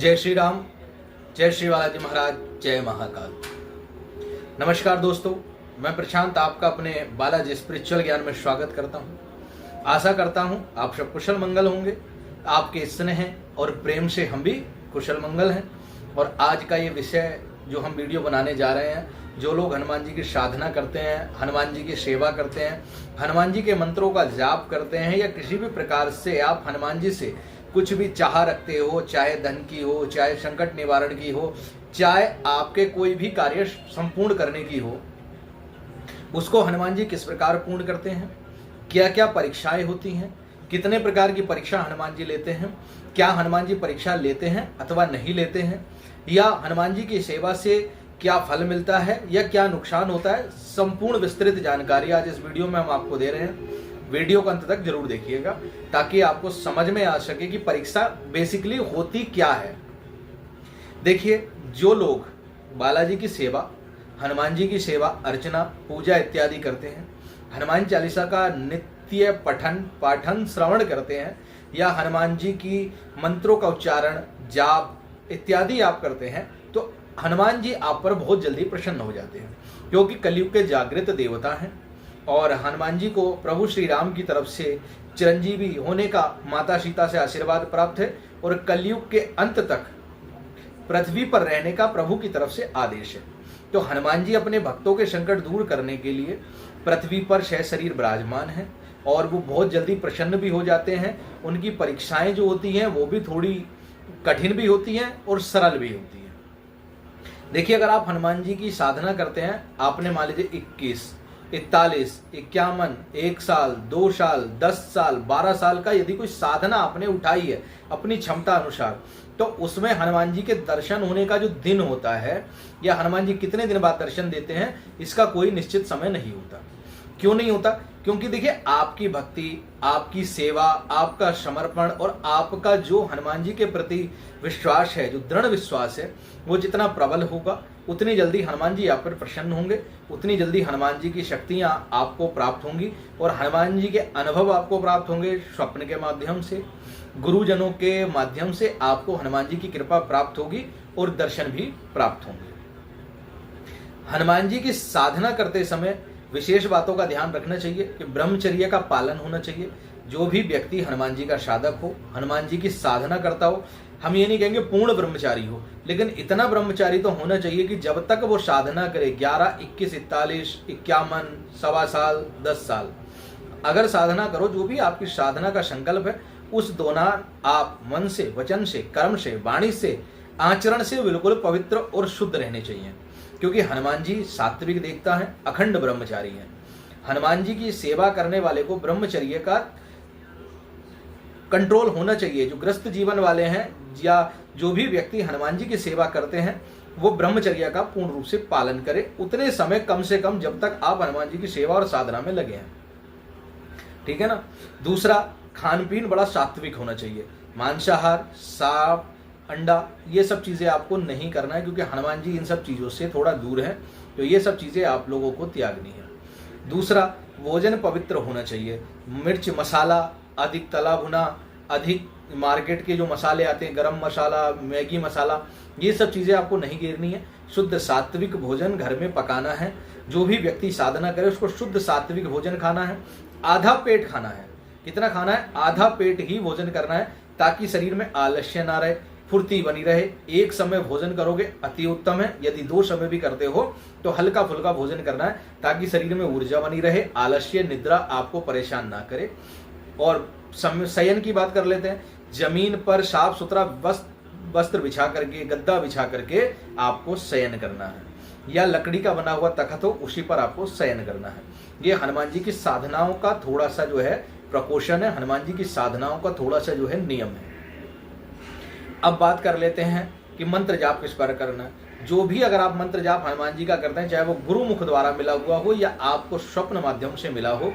जय श्री राम, जय श्री बालाजी महाराज, जय महाकाल। नमस्कार दोस्तों, मैं प्रशांत आपका अपने बालाजी स्पिरिचुअल ज्ञान में स्वागत करता हूं। आशा करता हूं आप सब कुशल मंगल होंगे। आपके स्नेह और प्रेम से हम भी कुशल मंगल हैं। और आज का ये विषय जो हम वीडियो बनाने जा रहे हैं, जो लोग हनुमान जी की साधना करते हैं, हनुमान जी की सेवा करते हैं, हनुमान जी के मंत्रों का जाप करते हैं, या किसी भी प्रकार से आप हनुमान जी से कुछ भी चाह रखते हो, चाहे धन की हो, चाहे संकट निवारण की हो, चाहे आपके कोई भी कार्य संपूर्ण करने की हो, उसको हनुमान जी किस प्रकार पूर्ण करते हैं, क्या क्या परीक्षाएं होती हैं, कितने प्रकार की परीक्षा हनुमान जी लेते हैं, क्या हनुमान जी परीक्षा लेते हैं अथवा नहीं लेते हैं, या हनुमान जी की सेवा से क्या फल मिलता है या क्या नुकसान होता है, संपूर्ण विस्तृत जानकारी आज इस वीडियो में हम आपको दे रहे हैं। वीडियो को अंत तक जरूर देखिएगा ताकि आपको समझ में आ सके कि परीक्षा बेसिकली होती क्या है। देखिए, जो लोग बालाजी की सेवा, हनुमान जी की सेवा, अर्चना, पूजा इत्यादि करते हैं, हनुमान चालीसा का नित्य पाठन श्रवण करते हैं, या हनुमान जी की मंत्रों का उच्चारण, जाप इत्यादि आप करते हैं, तो हनुमान जी आप पर बहुत जल्दी प्रसन्न हो जाते हैं, क्योंकि कलयुग के जागृत देवता हैं। और हनुमान जी को प्रभु श्री राम की तरफ से चिरंजीवी होने का माता सीता से आशीर्वाद प्राप्त है, और कलयुग के अंत तक पृथ्वी पर रहने का प्रभु की तरफ से आदेश है। तो हनुमान जी अपने भक्तों के संकट दूर करने के लिए पृथ्वी पर शरीर विराजमान है, और वो बहुत जल्दी प्रसन्न भी हो जाते हैं। उनकी परीक्षाएं जो होती हैं वो भी थोड़ी कठिन भी होती हैं और सरल भी होती हैं। देखिए, अगर आप हनुमान जी की साधना करते हैं, आपने मान लीजिए 21, 41, 51, 1 साल, 2 साल, 10 साल, 12 साल का यदि कोई साधना आपने उठाई है अपनी क्षमता अनुसार, तो उसमें हनुमान जी के दर्शन होने का जो दिन होता है, या हनुमान जी कितने दिन बाद दर्शन देते हैं, इसका कोई निश्चित समय नहीं होता। क्यों नहीं होता? क्योंकि देखिए, आपकी भक्ति, आपकी सेवा, आपका समर्पण और आपका जो हनुमान जी के प्रति विश्वास है, जो दृढ़ विश्वास है, वो जितना प्रबल होगा, उतनी जल्दी हनुमान जी आप पर प्रसन्न होंगे, उतनी जल्दी हनुमान जी की शक्तियां आपको प्राप्त होंगी, और हनुमान जी के अनुभव आपको प्राप्त होंगे। स्वप्न के माध्यम से, गुरुजनों के माध्यम से आपको हनुमान जी की कृपा प्राप्त होगी और दर्शन भी प्राप्त होंगे। हनुमान जी की साधना करते समय विशेष बातों का ध्यान रखना चाहिए कि ब्रह्मचर्य का पालन होना चाहिए। जो भी व्यक्ति हनुमान जी का साधक हो, हनुमान जी की साधना करता हो, हम ये नहीं कहेंगे पूर्ण ब्रह्मचारी हो, लेकिन इतना ब्रह्मचारी तो होना चाहिए कि जब तक वो साधना करे, 11, 21, 41, 51, सवा साल, 10 साल, अगर साधना करो, जो भी आपकी साधना का संकल्प है, उस दौरान आप मन से, वचन से, कर्म से, वाणी से, आचरण से बिल्कुल पवित्र और शुद्ध रहने चाहिए। क्योंकि हनुमान जी सात्विक देवता है, अखंड ब्रह्मचारी है। हनुमान जी की सेवा करने वाले को ब्रह्मचर्य का कंट्रोल होना चाहिए। जो ग्रस्त जीवन वाले हैं या जो भी व्यक्ति हनुमान जी की सेवा करते हैं, वो ब्रह्मचर्य का पूर्ण रूप से पालन करें, उतने समय कम से कम जब तक आप हनुमान जी की सेवा और साधना में लगे हैं। ठीक है ना। दूसरा, खान पीन बड़ा सात्विक होना चाहिए। मांसाहार, सांप, अंडा, ये सब चीजें आपको नहीं करना है, क्योंकि हनुमान जी इन सब चीजों से थोड़ा दूर है, तो ये सब चीजें आप लोगों को त्यागनी है। दूसरा, भोजन पवित्र होना चाहिए। मिर्च मसाला, अधिक तला भुना, अधिक मार्केट के जो मसाले आते हैं, गरम मसाला, मैगी मसाला, ये सब चीजें आपको नहीं गिरनी है। शुद्ध सात्विक भोजन घर में पकाना है। जो भी व्यक्ति साधना करे उसको शुद्ध सात्विक भोजन खाना है। आधा पेट खाना है। कितना खाना है? आधा पेट ही भोजन करना है, ताकि शरीर में आलस्य ना रहे, फुर्ती बनी रहे। एक समय भोजन करोगे अति उत्तम है, यदि 2 समय भी करते हो तो हल्का फुल्का भोजन करना है, ताकि शरीर में ऊर्जा बनी रहे, आलस्य निद्रा आपको परेशान ना करे। और शयन की बात कर लेते हैं। जमीन पर साफ सुथरा वस्त्र बिछा करके, गद्दा बिछा करके आपको शयन करना है, या लकड़ी का बना हुआ तख्त हो, उसी पर आपको शयन करना है। ये हनुमान जी की साधनाओं का थोड़ा सा जो है प्रकोशन है, हनुमान जी की साधनाओं का थोड़ा सा जो है नियम है। अब बात कर लेते हैं कि मंत्र जाप किस पर करना है। जो भी अगर आप मंत्र जाप हनुमान जी का करते हैं, चाहे वो गुरुमुख द्वारा मिला हुआ हो या आपको स्वप्न माध्यम से मिला हो,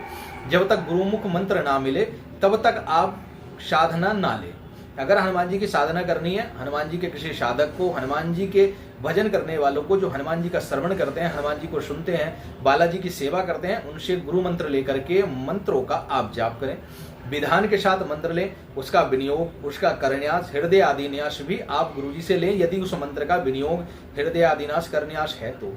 जब तक गुरुमुख मंत्र ना मिले तब तक आप साधना ना लें। अगर हनुमान जी की साधना करनी है, हनुमान जी के किसी साधक को, हनुमान जी के भजन करने वालों को, जो हनुमान जी का श्रवण करते हैं, हनुमान जी को सुनते हैं, बालाजी की सेवा करते हैं, उनसे गुरु मंत्र लेकर के मंत्रों का आप जाप करें। विधान के साथ मंत्र लें, उसका विनियोग, उसका करन्यास, हृदय आदिन्यास भी आप गुरुजी से लें, यदि उस मंत्र का विनियोग, हृदय आदिन्यास, करन्यास है तो।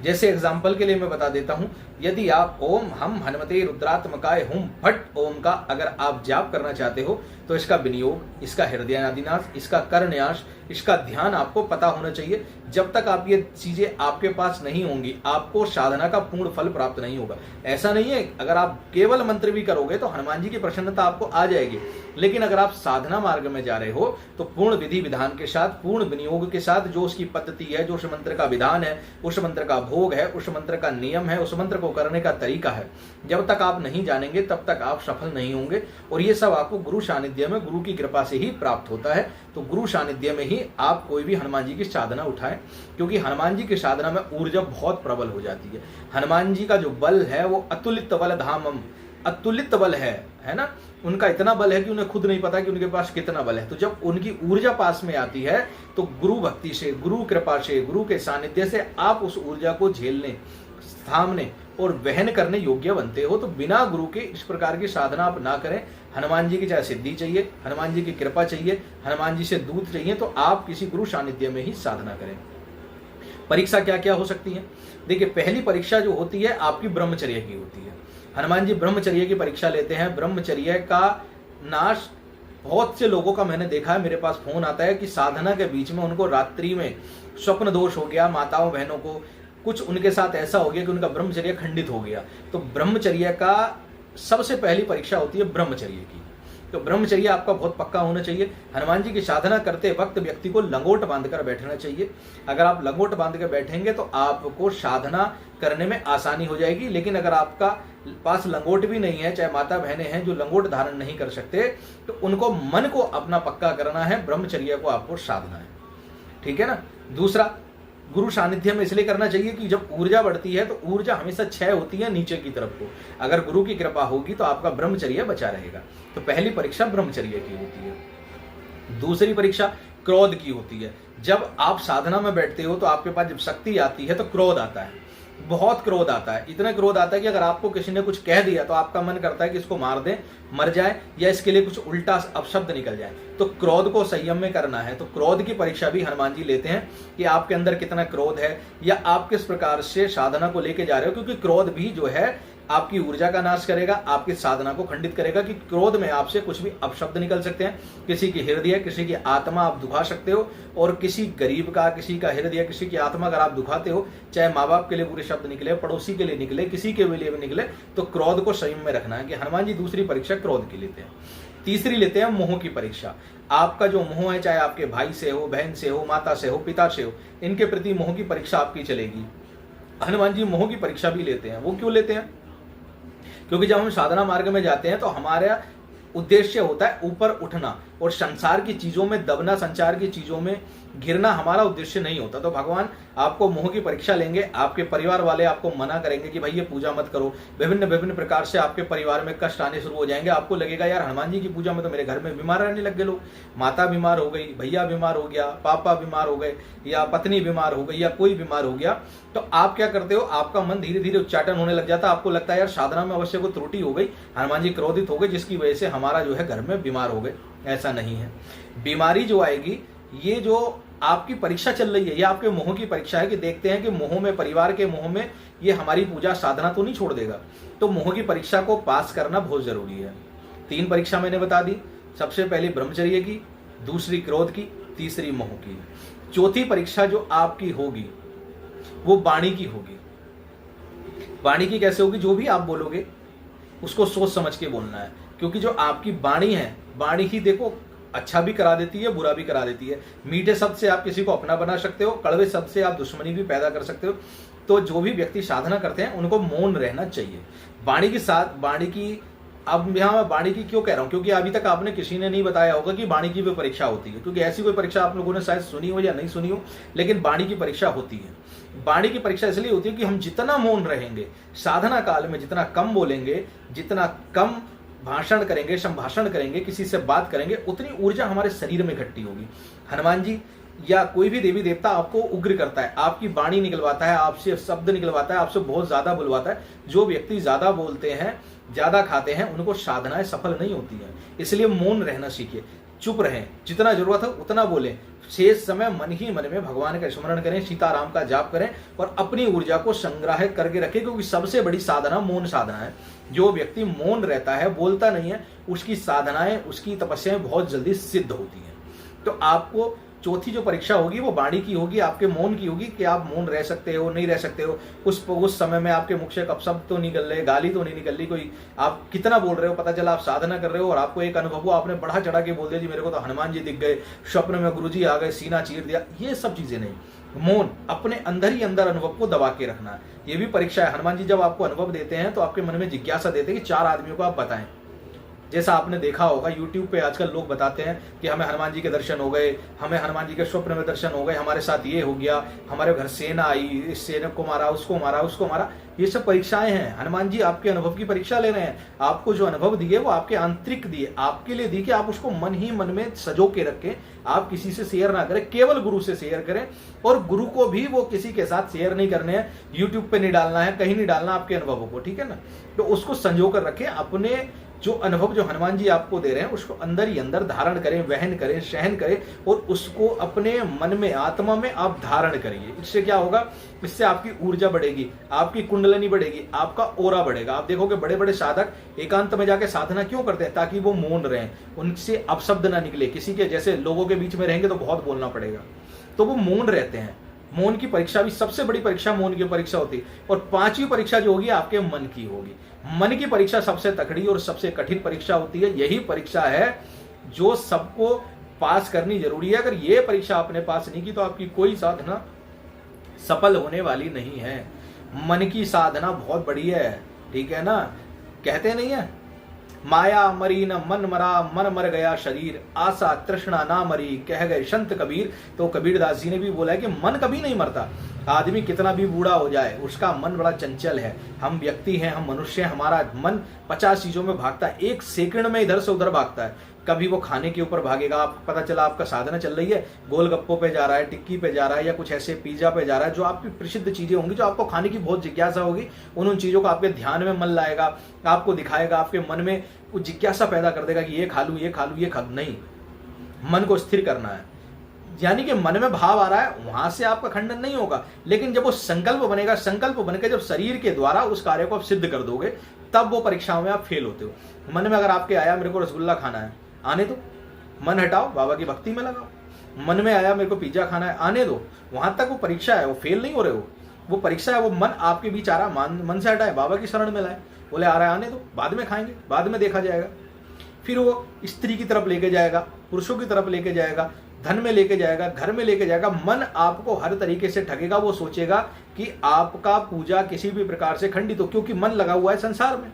जैसे एग्जाम्पल के लिए मैं बता देता हूं, यदि आप ओम हम हनुमते रुद्रात्मकाय हुम फट ओम का अगर आप जाप करना चाहते हो तो इसका विनियोग, इसका हृदय आदिन्यास, इसका करन्यास, इसका ध्यान आपको पता होना चाहिए। जब तक आप ये चीजें आपके पास नहीं होंगी, आपको साधना का पूर्ण फल प्राप्त नहीं होगा। ऐसा नहीं है अगर आप केवल मंत्र भी करोगे तो हनुमान जी की प्रसन्नता आपको आ जाएगी, लेकिन अगर आप साधना मार्ग में जा रहे हो तो पूर्ण विधि विधान के साथ, पूर्ण विनियोग के साथ, जो उसकी पद्धति है, जो उस मंत्र का विधान है, उस मंत्र का भोग है, उस मंत्र का नियम है, उस मंत्र को करने का तरीका है, जब तक आप नहीं जानेंगे तब तक आप सफल नहीं होंगे। और ये सब आपको गुरु सानिध्य में, गुरु की कृपा से ही प्राप्त होता है। तो गुरु सानिध्य में ही आप कोई भी हनुमान जी की साधना उठाएं, क्योंकि हनुमान जी की साधना में ऊर्जा बहुत प्रबल हो जाती है। हनुमान जी का जो बल है वो अतुलित बल धामम, अतुलित बल है ना। उनका इतना बल है कि उन्हें खुद नहीं पता कि उनके पास कितना बल है। तो जब उनकी ऊर्जा पास में आती है तो गुरु भक्ति से, गुरु कृपा से, गुरु के सानिध्य से आप उस ऊर्जा को झेलने, थामने और वहन करने योग्य बनते हो। तो बिना गुरु के इस प्रकार की साधना आप ना करें। हनुमान जी की चाहे सिद्धि चाहिए, हनुमान जी की कृपा चाहिए, हनुमान जी से दूत चाहिए, तो आप किसी गुरु सानिध्य में ही साधना करें। परीक्षा क्या क्या हो सकती है? देखिए, पहली परीक्षा जो होती है आपकी ब्रह्मचर्य की होती है। हनुमान जी ब्रह्मचर्य की परीक्षा लेते हैं। ब्रह्मचर्य का नाश बहुत से लोगों का मैंने देखा है, मेरे पास फोन आता है कि साधना के बीच में उनको रात्रि में स्वप्न दोष हो गया, माताओं बहनों को कुछ उनके साथ ऐसा हो गया कि उनका ब्रह्मचर्य खंडित हो गया। तो ब्रह्मचर्य का सबसे पहली परीक्षा होती है ब्रह्मचर्य की। तो ब्रह्मचर्य आपका बहुत पक्का होना चाहिए। हनुमान जी की साधना करते वक्त व्यक्ति को लंगोट बांधकर बैठना चाहिए। अगर आप लंगोट बांध कर बैठेंगे तो आपको साधना करने में आसानी हो जाएगी। लेकिन अगर आपका पास लंगोट भी नहीं है, चाहे माता बहनें हैं जो लंगोट धारण नहीं कर सकते, तो उनको मन को अपना पक्का करना है, ब्रह्मचर्य को आपको साधना है। ठीक है ना। दूसरा, गुरु सानिध्य में इसलिए करना चाहिए कि जब ऊर्जा बढ़ती है तो ऊर्जा हमेशा क्षय होती है नीचे की तरफ को। अगर गुरु की कृपा होगी तो आपका ब्रह्मचर्य बचा रहेगा। तो पहली परीक्षा ब्रह्मचर्य की होती है। दूसरी परीक्षा क्रोध की होती है। जब आप साधना में बैठते हो तो आपके पास जब शक्ति आती है तो क्रोध आता है, बहुत क्रोध आता है। इतना क्रोध आता है कि अगर आपको किसी ने कुछ कह दिया तो आपका मन करता है कि इसको मार दें, मर जाए, या इसके लिए कुछ उल्टा अपशब्द निकल जाए। तो क्रोध को संयम में करना है। तो क्रोध की परीक्षा भी हनुमान जी लेते हैं कि आपके अंदर कितना क्रोध है, या आप किस प्रकार से साधना को लेके जा रहे हो। क्योंकि क्रोध भी जो है आपकी ऊर्जा का नाश करेगा, आपकी साधना को खंडित करेगा। कि क्रोध में आपसे कुछ भी अपशब्द निकल सकते हैं, किसी की हृदय, किसी की आत्मा आप दुखा सकते हो। और किसी गरीब का, किसी का हृदय, किसी की आत्मा अगर आप दुखाते हो, चाहे माँ बाप के लिए बुरे शब्द निकले, पड़ोसी के लिए निकले, किसी के लिए भी निकले, तो क्रोध को संयम में रखना है। कि हनुमान जी दूसरी परीक्षा क्रोध की लेते हैं। तीसरी लेते हैं मोह की परीक्षा। आपका जो मोह है, चाहे आपके भाई से हो, बहन से हो, माता से हो, पिता से हो, इनके प्रति मोह की परीक्षा आपकी चलेगी। हनुमान जी मोह की परीक्षा भी लेते हैं। वो क्यों लेते हैं? क्योंकि जब हम साधना मार्ग में जाते हैं तो हमारा उद्देश्य होता है ऊपर उठना, और संसार की चीजों में दबना, संसार की चीजों में घिरना हमारा उद्देश्य नहीं होता। तो भगवान आपको मोह की परीक्षा लेंगे। आपके परिवार वाले आपको मना करेंगे कि भाई ये पूजा मत करो। विभिन्न विभिन्न प्रकार से आपके परिवार में कष्ट आने शुरू हो जाएंगे। आपको लगेगा यार हनुमान जी की पूजा में तो मेरे घर में बीमार रहने लग गए लोग, माता बीमार हो गई, भैया बीमार हो गया, पापा बीमार हो गए, या पत्नी बीमार हो गई, या कोई बीमार हो गया। तो आप क्या करते हो, आपका मन धीरे धीरे उच्चाटन होने लग जाता है। आपको लगता है यार साधना में अवश्य कोई त्रुटि हो गई, हनुमान जी क्रोधित हो गए, जिसकी वजह से हमारा जो है घर में बीमार हो गए। ऐसा नहीं है। बीमारी जो आएगी, ये जो आपकी परीक्षा चल रही है, ये आपके मोह की परीक्षा है। कि देखते हैं कि मोह में, परिवार के मोह में ये हमारी पूजा साधना तो नहीं छोड़ देगा। तो मोह की परीक्षा को पास करना बहुत जरूरी है। 3 परीक्षा मैंने बता दी। सबसे पहली ब्रह्मचर्य की, दूसरी क्रोध की, तीसरी मोह की। चौथी परीक्षा जो आपकी होगी वो वाणी की होगी। वाणी की कैसे होगी? जो भी आप बोलोगे उसको सोच समझ के बोलना है। क्योंकि जो आपकी वाणी है, वाणी ही देखो अच्छा भी करा देती है, बुरा भी करा देती है। मीठे शब्द से आप किसी को अपना बना सकते हो, कड़वे शब्द से आप दुश्मनी भी पैदा कर सकते हो। तो जो भी व्यक्ति साधना करते हैं उनको मौन रहना चाहिए। वाणी के साथ, वाणी की, अब यहाँ मैं वाणी की क्यों कह रहा हूँ? क्योंकि अभी तक आपने किसी ने नहीं बताया होगा कि वाणी की भी परीक्षा होती है। क्योंकि ऐसी कोई परीक्षा आप लोगों ने शायद सुनी हो या नहीं सुनी हो, लेकिन वाणी की परीक्षा होती है। वाणी की परीक्षा इसलिए होती है कि हम जितना मौन रहेंगे साधना काल में, जितना कम बोलेंगे, जितना कम भाषण करेंगे, संभाषण करेंगे, किसी से बात करेंगे, उतनी ऊर्जा हमारे शरीर में इकट्ठी होगी। हनुमान जी या कोई भी देवी देवता आपको उग्र करता है, आपकी वाणी निकलवाता है, आपसे शब्द निकलवाता है, आपसे बहुत ज्यादा बुलवाता है। जो व्यक्ति ज्यादा बोलते हैं ज्यादा खाते हैं उनको साधनाएं सफल नहीं होती हैं। इसलिए मौन रहना सीखिए, चुप रहें, जितना जरूरत है उतना बोलें, शेष समय मन ही मन में भगवान का स्मरण करें, सीताराम का जाप करें और अपनी ऊर्जा को संग्रह करके रखें, क्योंकि सबसे बड़ी साधना मौन साधना है। जो व्यक्ति मौन रहता है, बोलता नहीं है, उसकी साधनाएं, उसकी तपस्याएं बहुत जल्दी सिद्ध होती हैं। तो आपको चौथी जो परीक्षा होगी वो वाणी की होगी, आपके मौन की होगी कि आप मौन रह सकते हो नहीं रह सकते हो। उस समय में आपके मुख से अपशब्द तो निकल रहे, गाली तो नहीं निकल रही, कोई आप कितना बोल रहे हो, पता चला आप साधना कर रहे हो और आपको एक अनुभव हुआ, आपने बढ़ा चढ़ा के बोल दिया जी मेरे को तो हनुमान जी दिख गए, स्वप्न में गुरुजी आ गए, सीना चीर दिया, ये सब चीजें नहीं। मौन, अपने अंदर ही अंदर अनुभव को दबा के रखना है। ये भी परीक्षा है। हनुमान जी जब आपको अनुभव देते हैं तो आपके मन में जिज्ञासा देते हैं कि 4 आदमियों को आप बताएं। जैसा आपने देखा होगा YouTube पे आजकल लोग बताते हैं कि हमें हनुमान जी के दर्शन हो गए, हमें हनुमान जी के स्वप्न में दर्शन हो गए, हमारे साथ ये हो गया, हमारे घर सेना आई, इस सेना को मारा, उसको मारा, उसको मारा। ये सब परीक्षाएं हैं। हनुमान जी आपके अनुभव की परीक्षा ले रहे हैं। आपको जो अनुभव दिए वो आपके आंतरिक दिए, आपके लिए दिए कि आप उसको मन ही मन में सजो के रखें। आप किसी से शेयर ना करें, केवल गुरु से शेयर करें, और गुरु को भी वो किसी के साथ शेयर नहीं करने हैं, YouTube पे नहीं डालना है, कहीं नहीं डालना आपके अनुभवों को, ठीक है ना। तो उसको संजो कर रखें। अपने जो अनुभव जो हनुमान जी आपको दे रहे हैं उसको अंदर ही अंदर धारण करें, वहन करें, सहन करें और उसको अपने मन में, आत्मा में आप धारण करिए। इससे क्या होगा, इससे आपकी ऊर्जा बढ़ेगी, आपकी कुंडलनी बढ़ेगी, आपका ओरा बढ़ेगा। आप देखोगे बड़े बड़े साधक एकांत में जाके साधना क्यों करते हैं, ताकि वो मौन रहें, उनसे अपशब्द ना निकले। किसी के जैसे लोगों के बीच में रहेंगे तो बहुत बोलना पड़ेगा, तो वो मौन रहते हैं। मौन की परीक्षा भी सबसे बड़ी परीक्षा मौन की परीक्षा होती है। और 5वीं परीक्षा जो होगी आपके मन की होगी। मन की परीक्षा सबसे तकड़ी और सबसे कठिन परीक्षा होती है। यही परीक्षा है जो सबको पास करनी जरूरी है। अगर ये परीक्षा आपने पास नहीं की तो आपकी कोई साधना सफल होने वाली नहीं है। मन की साधना बहुत बड़ी है, ठीक है ना। कहते नहीं है, माया मरी न मन मरा, मन मर गया शरीर, आशा तृष्णा ना मरी, कह गए संत कबीर। तो कबीरदास जी ने भी बोला है कि मन कभी नहीं मरता। आदमी कितना भी बूढ़ा हो जाए, उसका मन बड़ा चंचल है। हम व्यक्ति हैं, हम मनुष्य हैं, हमारा मन 50 चीजों में भागता है, एक सेकंड में इधर से उधर भागता है। कभी वो खाने के ऊपर भागेगा, आप पता चला आपका साधना चल रही है, गोलगप्पों पे जा रहा है, टिक्की पे जा रहा है, या कुछ ऐसे पिज्जा पे जा रहा है, जो आपकी प्रसिद्ध चीजें होंगी, जो आपको खाने की बहुत जिज्ञासा होगी, उन चीजों को आपके ध्यान में मन लाएगा, आपको दिखाएगा, आपके मन में कुछ जिज्ञासा पैदा कर देगा कि ये खा लूं, ये खा लूं, ये खा लूं। नहीं, मन को स्थिर करना है। यानी कि मन में भाव आ रहा है, वहां से आपका खंडन नहीं होगा, लेकिन जब वो संकल्प बनेगा, संकल्प बनकर जब शरीर के द्वारा उस कार्य को आप सिद्ध कर दोगे, तब वो परीक्षाओं में आप फेल होते हो। मन में अगर आपके आया मेरे को रसगुल्ला खाना है, आने दो, मन हटाओ, बाबा की भक्ति में लगाओ। मन में आया मेरे को पिज्जा खाना है, आने दो, वहां तक वो परीक्षा है, वो फेल नहीं हो रहे हो, वो परीक्षा है। वो मन आपके बीच आ रहा, मन से हटाए, बाबा की शरण में लाए, बोले आ रहा है आने दो, बाद में खाएंगे, बाद में देखा जाएगा। फिर वो स्त्री की तरफ लेके जाएगा, पुरुषों की तरफ लेके जाएगा, धन में लेके जाएगा, घर में लेके जाएगा। मन आपको हर तरीके से ठगेगा। वो सोचेगा कि आपका पूजा किसी भी प्रकार से खंडित हो, क्योंकि मन लगा हुआ है संसार में।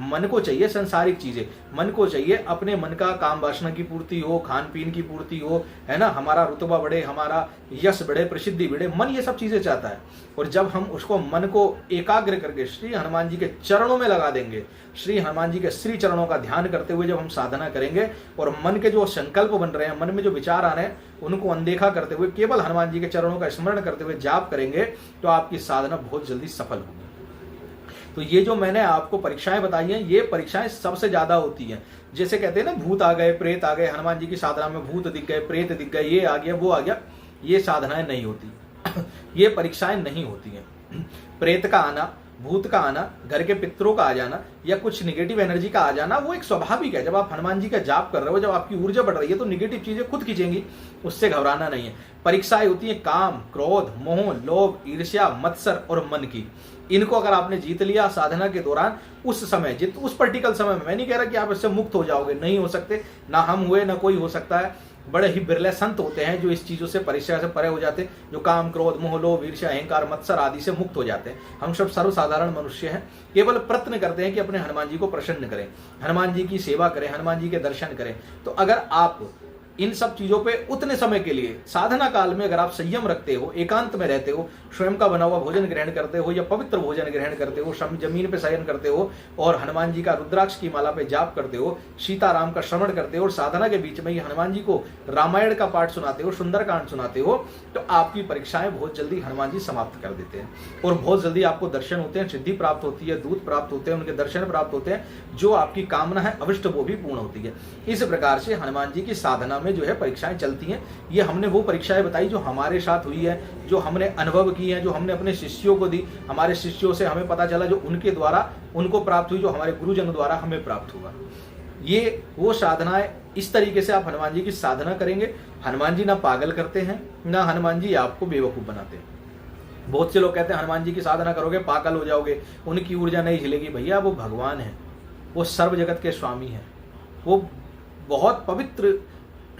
मन को चाहिए संसारिक चीजें, मन को चाहिए अपने मन का काम वासना की पूर्ति हो, खान पीन की पूर्ति हो, है ना, हमारा रुतबा बढ़े, हमारा यश बढ़े, प्रसिद्धि बढ़े। मन ये सब चीजें चाहता है। और जब हम उसको मन को एकाग्र करके श्री हनुमान जी के चरणों में लगा देंगे, श्री हनुमान जी के श्री चरणों का ध्यान करते हुए जब हम साधना करेंगे, और मन के जो संकल्प बन रहे हैं, मन में जो विचार आ रहे हैं, उनको अनदेखा करते हुए केवल हनुमान जी के चरणों का स्मरण करते हुए जाप करेंगे, तो आपकी साधना बहुत जल्दी सफल होगी। तो ये जो मैंने आपको परीक्षाएं बताई हैं, ये परीक्षाएं सबसे ज्यादा होती हैं। जैसे कहते हैं ना, भूत आ गए, प्रेत आ गए, हनुमान जी की साधना में भूत दिख गए, प्रेत दिख गए, ये आ गया, वो आ गया, ये साधनाएं नहीं होती। ये परीक्षाएं नहीं होती हैं। प्रेत का आना, भूत का आना, घर के पितरों का आ जाना, या कुछ निगेटिव एनर्जी का आ जाना, वो एक स्वाभाविक है। जब आप हनुमान जी का जाप कर रहे हो, जब आपकी ऊर्जा बढ़ रही है, तो निगेटिव चीजें खुद खींचेंगी, उससे घबराना नहीं है। परीक्षाएं होती है काम, क्रोध, मोह, लोभ, ईर्ष्या, मत्सर और मन की। इनको अगर आपने जीत लिया साधना के दौरान, उस समय उस पर्टिकुलर समय में, मैं नहीं कह रहा कि आप इससे मुक्त हो जाओगे, नहीं हो सकते, ना हम हुए ना कोई हो सकता है। बड़े ही बिरले संत होते हैं जो इस चीजों से परीक्षा से परे हो जाते हैं, जो काम, क्रोध, मोह, लोभ, ईर्ष्या, अहंकार, मत्सर आदि से मुक्त हो जाते हैं। हम सब सर्वसाधारण मनुष्य हैं, केवल प्रयत्न करते हैं कि अपने हनुमान जी को प्रसन्न करें, हनुमान जी की सेवा करें, हनुमान जी के दर्शन करें। तो अगर आप इन सब चीजों पे उतने समय के लिए साधना काल में अगर आप संयम रखते हो, एकांत में रहते हो, स्वयं का बना हुआ भोजन ग्रहण करते हो या पवित्र भोजन ग्रहण करते हो, जमीन पे शयन करते हो और हनुमान जी का रुद्राक्ष की माला पे जाप करते हो, सीताराम का श्रवण करते हो और साधना के बीच में ही हनुमान जी को रामायण का पाठ सुनाते हो, सुंदरकांड सुनाते हो, तो आपकी परीक्षाएं बहुत जल्दी हनुमान जी समाप्त कर देते हैं और बहुत जल्दी आपको दर्शन होते हैं, सिद्धि प्राप्त होती है, दूत प्राप्त होते हैं, उनके दर्शन प्राप्त होते हैं, जो आपकी कामना है अविष्ट वो भी पूर्ण होती है। इस प्रकार से हनुमान जी की साधना में जो है परीक्षाएं चलती हैं। ये हमने वो परीक्षाएं बताई जो हमारे साथ हुई है, जो हमने अनुभव की है, जो हमने अपने शिष्यों को दी, हमारे शिष्यों से हमें पता चला, जो उनके द्वारा उनको प्राप्त हुई, जो हमारे गुरुजनों द्वारा हमें प्राप्त हुआ। ये वो साधनाएं, इस तरीके से आप हनुमान जी की साधना करेंगे। हनुमान जी ना पागल करते हैं, ना हनुमान जी आपको बेवकूफ बनाते हैं। बहुत से लोग कहते हैं हनुमान जी की साधना करोगे पागल हो जाओगे, उनकी ऊर्जा नहीं झिलेगी। भैया वो भगवान है, वो सर्व जगत के स्वामी हैं, वो बहुत पवित्र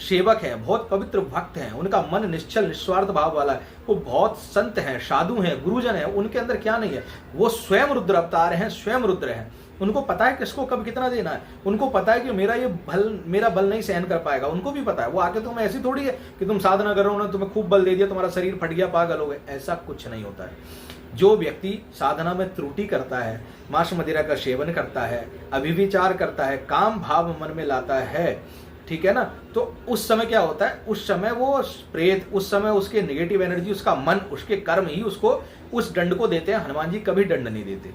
सेवक है, बहुत पवित्र भक्त हैं, उनका मन निश्चल निस्वार्थ भाव वाला है, वो बहुत संत हैं, साधु हैं, गुरुजन हैं, उनके अंदर क्या नहीं है। वो स्वयं रुद्र अवतार हैं, स्वयं रुद्र हैं। उनको पता है किसको कब कितना देना है, उनको पता है कि मेरा बल नहीं सहन कर पाएगा, उनको भी पता है। वो आके तुम्हें ऐसी थोड़ी है कि तुम साधना कर रहे हो ना, तुम्हें खूब बल दे दिया, तुम्हारा शरीर फट गया, पागल हो गए, ऐसा कुछ नहीं होता है। जो व्यक्ति साधना में त्रुटि करता है, मांस मदिरा का सेवन करता है, अभिविचार करता है, काम भाव मन में लाता है, ठीक है ना, तो उस समय क्या होता है, उस समय वो प्रेत, उस समय उसके नेगेटिव एनर्जी, उसका मन, उसके कर्म ही उसको उस दंड को देते हैं। हनुमान जी कभी दंड नहीं देते।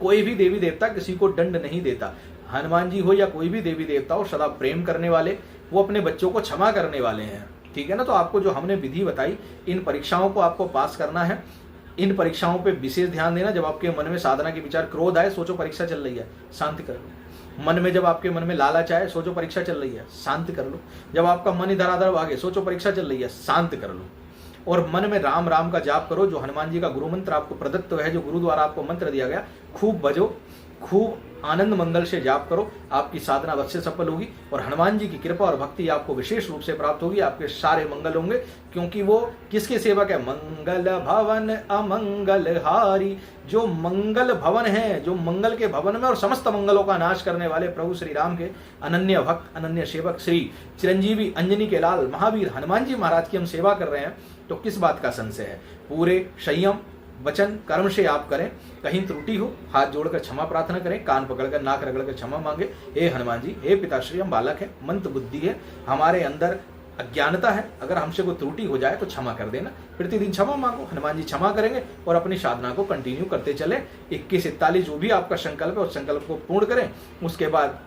कोई भी देवी देवता किसी को दंड नहीं देता। हनुमान जी हो या कोई भी देवी देवता हो, सदा प्रेम करने वाले, वो अपने बच्चों को क्षमा करने वाले हैं, ठीक है ना। तो आपको जो हमने विधि बताई, इन परीक्षाओं को आपको पास करना है। इन परीक्षाओं पे विशेष ध्यान देना। जब आपके मन में साधना के विचार, क्रोध आए, सोचो परीक्षा चल रही है, शांत कर लो। मन में जब आपके मन में लालच आए, सोचो परीक्षा चल रही है, शांत कर लो। जब आपका मन इधर उधर भागे, सोचो परीक्षा चल रही है, शांत कर लो। और मन में राम राम का जाप करो, जो हनुमान जी का गुरु मंत्र आपको प्रदत्त है, जो गुरु द्वारा आपको मंत्र दिया गया, खूब बजो, खूब आनंद मंगल से जाप करो, आपकी साधना अवश्य सफल होगी और हनुमान जी की कृपा और भक्ति आपको विशेष रूप से प्राप्त होगी। आपके सारे मंगल होंगे, क्योंकि वो किसके सेवक है, मंगल भवन अमंगल हारी। जो मंगल भवन है, जो मंगल के भवन में और समस्त मंगलों का नाश करने वाले प्रभु श्री राम के अनन्य भक्त, अनन्य सेवक, श्री चिरंजीवी अंजनी के लाल महावीर हनुमान जी महाराज की हम सेवा कर रहे हैं, तो किस बात का संशय है। पूरे संयम वचन कर्म से आप करें। कहीं त्रुटि हो, हाथ जोड़कर क्षमा प्रार्थना करें, कान पकड़कर नाक रगड़कर क्षमा मांगे। हे हनुमान जी, हे पिताश्री, हम बालक है, मंद बुद्धि है, हमारे अंदर अज्ञानता है, अगर हमसे कोई त्रुटि हो जाए तो क्षमा कर देना। प्रतिदिन क्षमा मांगो, हनुमान जी क्षमा करेंगे और अपनी साधना को कंटिन्यू करते चले। 21-41 जो भी आपका संकल्प है, उस संकल्प को पूर्ण करें। उसके बाद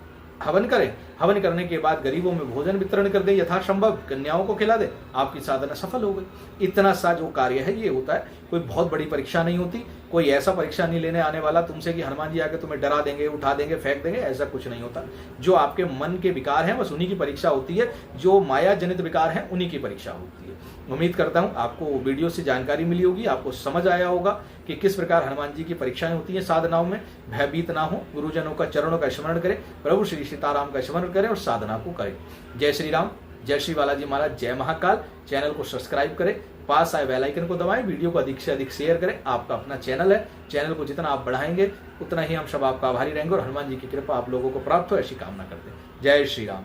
हवन करें, हवन करने के बाद गरीबों में भोजन वितरण कर दे, यथासंभव कन्याओं को खिला दे, आपकी साधना सफल हो गई। इतना सा जो कार्य है ये होता है, कोई बहुत बड़ी परीक्षा नहीं होती। कोई ऐसा परीक्षा नहीं लेने आने वाला तुमसे कि हनुमान जी आके तुम्हें डरा देंगे, उठा देंगे, फेंक देंगे, ऐसा कुछ नहीं होता। जो आपके मन के विकार हैं बस उन्हीं की परीक्षा होती है, जो माया जनित विकार हैं उन्हीं की परीक्षा होती है। उम्मीद करता हूँ आपको वीडियो से जानकारी मिली होगी, आपको समझ आया होगा कि किस प्रकार हनुमान जी की परीक्षाएं होती हैं साधनाओं में। भयभीत ना हो, गुरुजनों का चरणों का स्मरण करें, प्रभु श्री सीताराम का स्मरण करें और साधना को करें। जय श्री राम, जय श्री बालाजी महाराज, जय महाकाल। चैनल को सब्सक्राइब करें, पास आए बेल आइकन को दबाएं, वीडियो को अधिक से अधिक शेयर करें। आपका अपना चैनल है, चैनल को जितना आप बढ़ाएंगे उतना ही हम सब आपका आभारी रहेंगे और हनुमान जी की कृपा आप लोगों को प्राप्त हो, ऐसी कामना करते हैं। जय श्री राम।